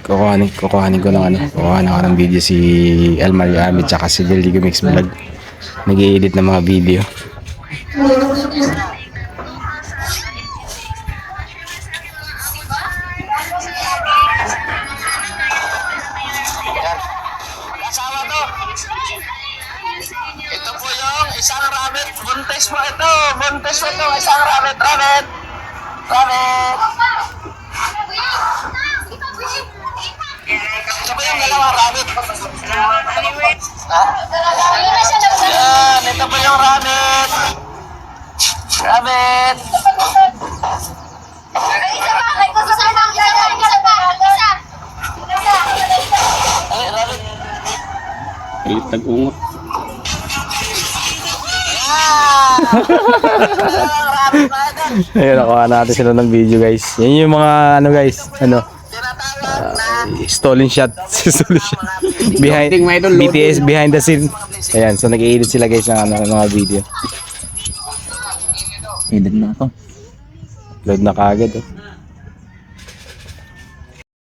Kukuhanin ko ng ano. Kukuhanin ko ng video si Elmar Yami tsaka si Del Ligo Mix Vlog. Nag-i-edit ng mga video. Kasama to. Ito po yung isang rabbit. Buntes po ito. Buntes po ito. Isang rabbit. Rabbit. Rabbit. Ito po yung dalawang rabbit. Ha? Yan. Ito po yung rabbit. Rabbit. Ay, rabbit. Galit nag-ungot. Ayun, nakuha natin sila ng video guys. Yan yung mga ano guys. Ano? Stolen shot. Stolen shot. Behind BTS behind the scene. Ayan, so nag-i-edit sila guys ng ano, mga video. Edit na ako. Upload na kagad. Oh.